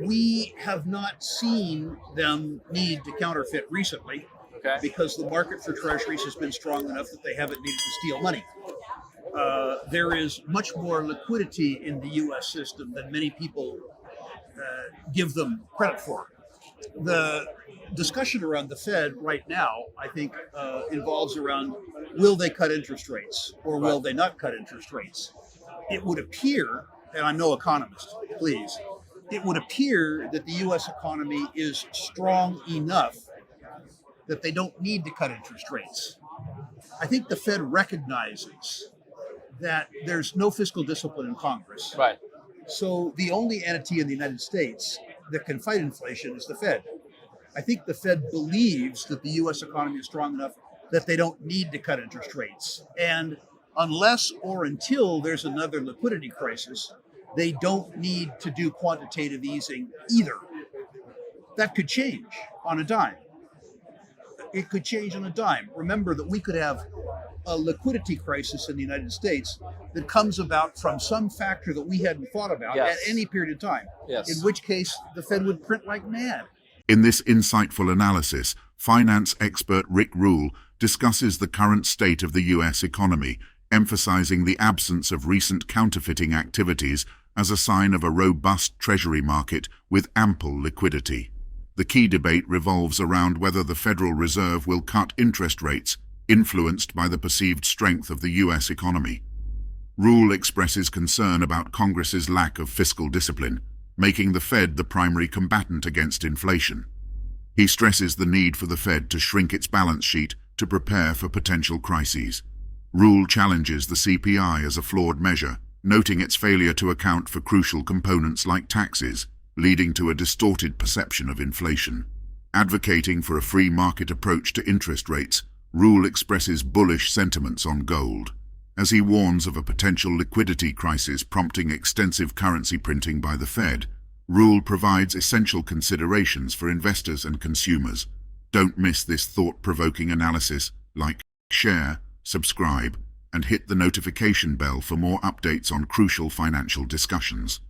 We have not seen them need to counterfeit recently because the market for treasuries has been strong enough that they haven't needed to steal money. There is much more liquidity in the U.S. system than many people give them credit for. The discussion around the Fed right now, I think, involves around will they cut interest rates or will they not cut interest rates? It would appear, and I'm no economist, please, it would appear that the U.S. economy is strong enough that they don't need to cut interest rates. I think the Fed recognizes that there's no fiscal discipline in Congress. Right. So the only entity in the United States that can fight inflation is the Fed. I think the Fed believes that the U.S. economy is strong enough that they don't need to cut interest rates. And unless or until there's another liquidity crisis, they don't need to do quantitative easing either. That could change on a dime. It could change on a dime. Remember that we could have a liquidity crisis in the United States that comes about from some factor that we hadn't thought about at any period of time, in which case the Fed would print like mad. In this insightful analysis, finance expert Rick Rule discusses the current state of the U.S. economy, emphasizing the absence of recent counterfeiting activities as a sign of a robust treasury market with ample liquidity. The key debate revolves around whether the Federal Reserve will cut interest rates, influenced by the perceived strength of the U.S. economy. Rule expresses concern about Congress's lack of fiscal discipline, making the Fed the primary combatant against inflation. He stresses the need for the Fed to shrink its balance sheet to prepare for potential crises. Rule challenges the CPI as a flawed measure, noting its failure to account for crucial components like taxes, leading to a distorted perception of inflation. Advocating for a free market approach to interest rates, Rule expresses bullish sentiments on gold, as he warns of a potential liquidity crisis prompting extensive currency printing by the Fed. Rule provides essential considerations for investors and consumers. Don't miss this thought-provoking analysis. Like, share, subscribe, and hit the notification bell for more updates on crucial financial discussions.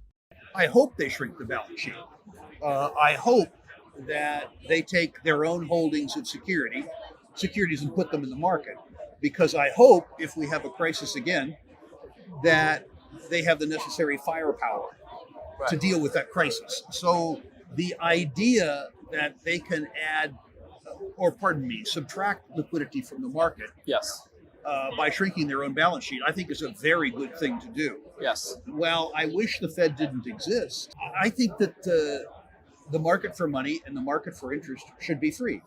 I hope they shrink the balance sheet. I hope that they take their own holdings of securities and put them in the market. Because I hope if we have a crisis again, that they have the necessary firepower to deal with that crisis. So the idea that they can subtract liquidity from the market by shrinking their own balance sheet, I think is a very good thing to do. Well, I wish the Fed didn't exist. I think that the market for money and the market for interest should be free.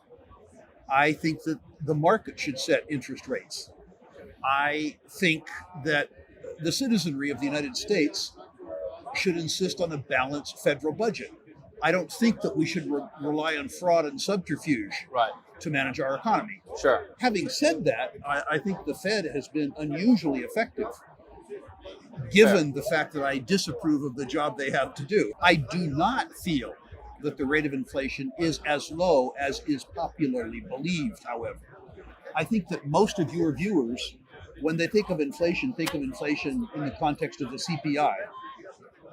I think that the market should set interest rates. I think that the citizenry of the United States should insist on a balanced federal budget. I don't think that we should rely on fraud and subterfuge to manage our economy. Having said that, I think the Fed has been unusually effective, given the fact that I disapprove of the job they have to do. I do not feel that the rate of inflation is as low as is popularly believed, however. I think that most of your viewers, when they think of inflation in the context of the CPI.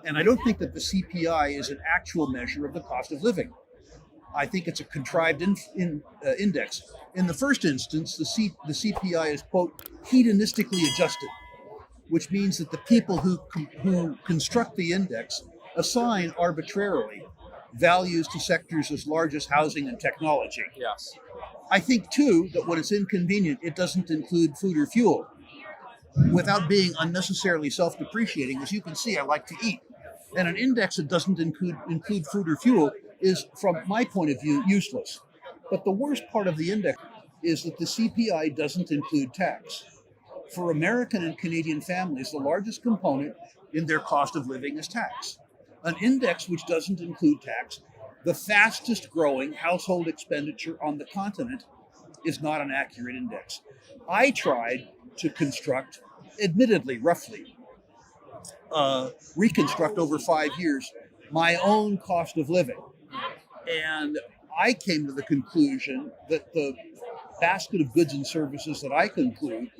And I don't think that the CPI is an actual measure of the cost of living. I think it's a contrived index. In the first instance, the CPI is, quote, hedonistically adjusted, which means that the people who construct the index assign arbitrarily values to sectors as large as housing and technology. I think, too, that when it's inconvenient, it doesn't include food or fuel. Without being unnecessarily self-depreciating, as you can see, I like to eat. And an index that doesn't include food or fuel is, from my point of view, useless. But the worst part of the index is that the CPI doesn't include tax. For American and Canadian families, the largest component in their cost of living is tax. An index which doesn't include tax, the fastest growing household expenditure on the continent, is not an accurate index. I tried to construct, admittedly, roughly, reconstruct over 5 years my own cost of living. And I came to the conclusion that the basket of goods and services that I consume,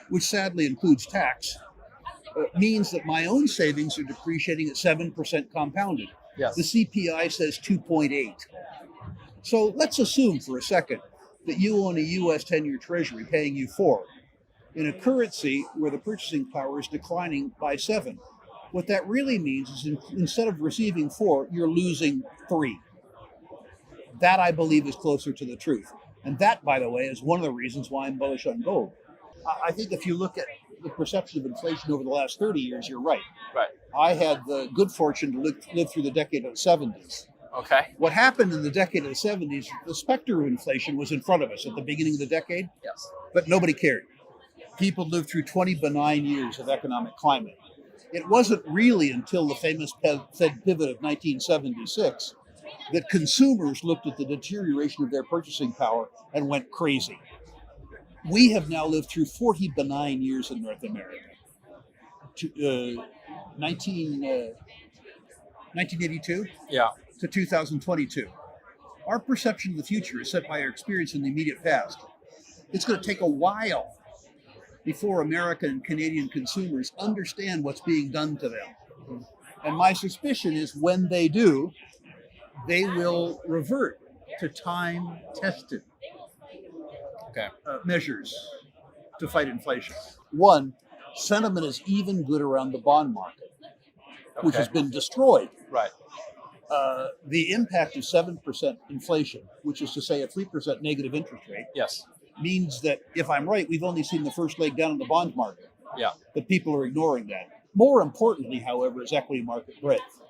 which sadly includes tax, means that my own savings are depreciating at 7% compounded. Yes. The CPI says 2.8. So let's assume for a second that you own a U.S. 10-year Treasury paying you 4 in a currency where the purchasing power is declining by 7. What that really means is instead of receiving 4, you're losing 3. That, I believe, is closer to the truth. And that, by the way, is one of the reasons why I'm bullish on gold. I think if you look at the perception of inflation over the last 30 years, you're right. Right. I had the good fortune to live through the decade of the 70s. Okay. What happened in the decade of the 70s, the specter of inflation was in front of us at the beginning of the decade, Yes. but nobody cared. People lived through 20 benign years of economic climate. It wasn't really until the famous Fed pivot of 1976 that consumers looked at the deterioration of their purchasing power and went crazy. We have now lived through 40 benign years in North America. 1982 to 2022. Our perception of the future is set by our experience in the immediate past. It's going to take a while before American and Canadian consumers understand what's being done to them. And my suspicion is when they do, they will revert to time-tested measures to fight inflation. One, sentiment is even good around the bond market, which has been destroyed. Right. The impact of 7% inflation, which is to say a 3% negative interest rate, Yes. means that if I'm right, we've only seen the first leg down in the bond market. Yeah. But people are ignoring that. More importantly, however, is equity market breadth.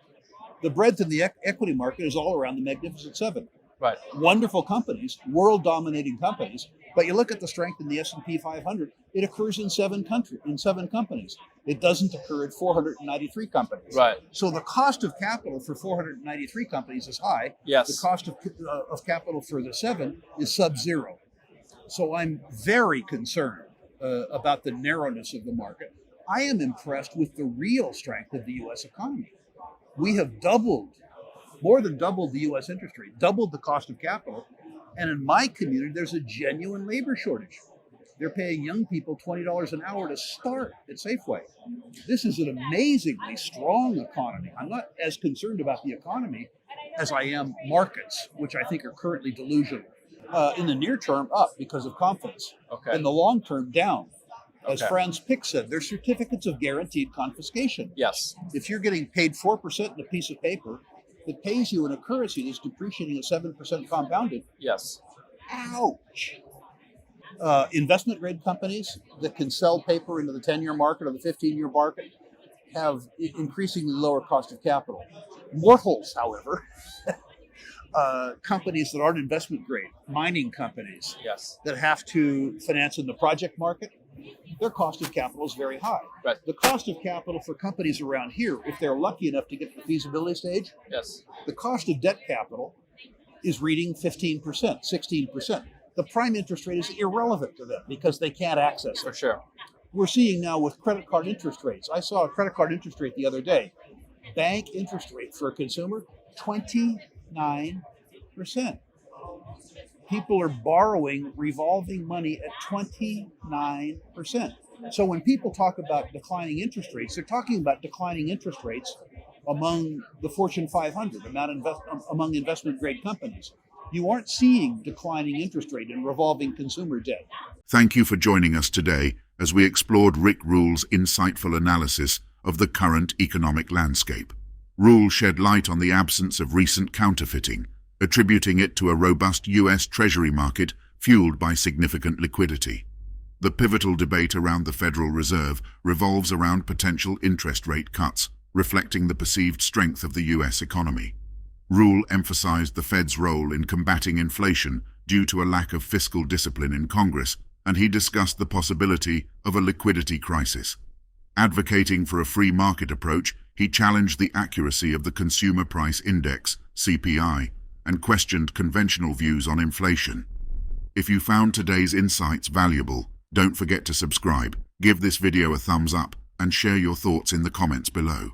The breadth in the equity market is all around the Magnificent Seven. Right. Wonderful companies, world-dominating companies, but you look at the strength in the S&P 500, it occurs in seven companies. It doesn't occur at 493 companies. Right. So the cost of capital for 493 companies is high. Yes. The cost of capital for the 7 is sub-zero. So I'm very concerned about the narrowness of the market. I am impressed with the real strength of the U.S. economy. We have more than doubled the U.S. interest rate, doubled the cost of capital. And in my community, there's a genuine labor shortage. They're paying young people $20 an hour to start at Safeway. This is an amazingly strong economy. I'm not as concerned about the economy as I am markets, which I think are currently delusional. In the near term, up because of confidence. Okay. In the long term, down. As Okay. Franz Pick said, they're certificates of guaranteed confiscation. Yes. If you're getting paid 4% in a piece of paper that pays you in a currency that's depreciating at 7% compounded, Yes. ouch. Investment grade companies that can sell paper into the 10-year market or the 15-year market have increasingly lower cost of capital. Mortals, however, companies that aren't investment grade, mining companies Yes. that have to finance in the project market, their cost of capital is very high. Right. The cost of capital for companies around here, if they're lucky enough to get to the feasibility stage, Yes. the cost of debt capital is reading 15%, 16%. The prime interest rate is irrelevant to them because they can't access For it. sure. We're seeing now with credit card interest rates. I saw a credit card interest rate the other day. Bank interest rate for a consumer, 29%. People are borrowing revolving money at 29%. So when people talk about declining interest rates, they're talking about declining interest rates among the Fortune 500, among investment-grade companies. You aren't seeing declining interest rate in revolving consumer debt. Thank you for joining us today as we explored Rick Rule's insightful analysis of the current economic landscape. Rule shed light on the absence of recent counterfeiting, attributing it to a robust U.S. Treasury market fueled by significant liquidity. The pivotal debate around the Federal Reserve revolves around potential interest rate cuts, reflecting the perceived strength of the U.S. economy. Rule emphasized the Fed's role in combating inflation due to a lack of fiscal discipline in Congress, and he discussed the possibility of a liquidity crisis. Advocating for a free market approach, he challenged the accuracy of the Consumer Price Index, CPI, and questioned conventional views on inflation. If you found today's insights valuable, don't forget to subscribe, give this video a thumbs up, and share your thoughts in the comments below.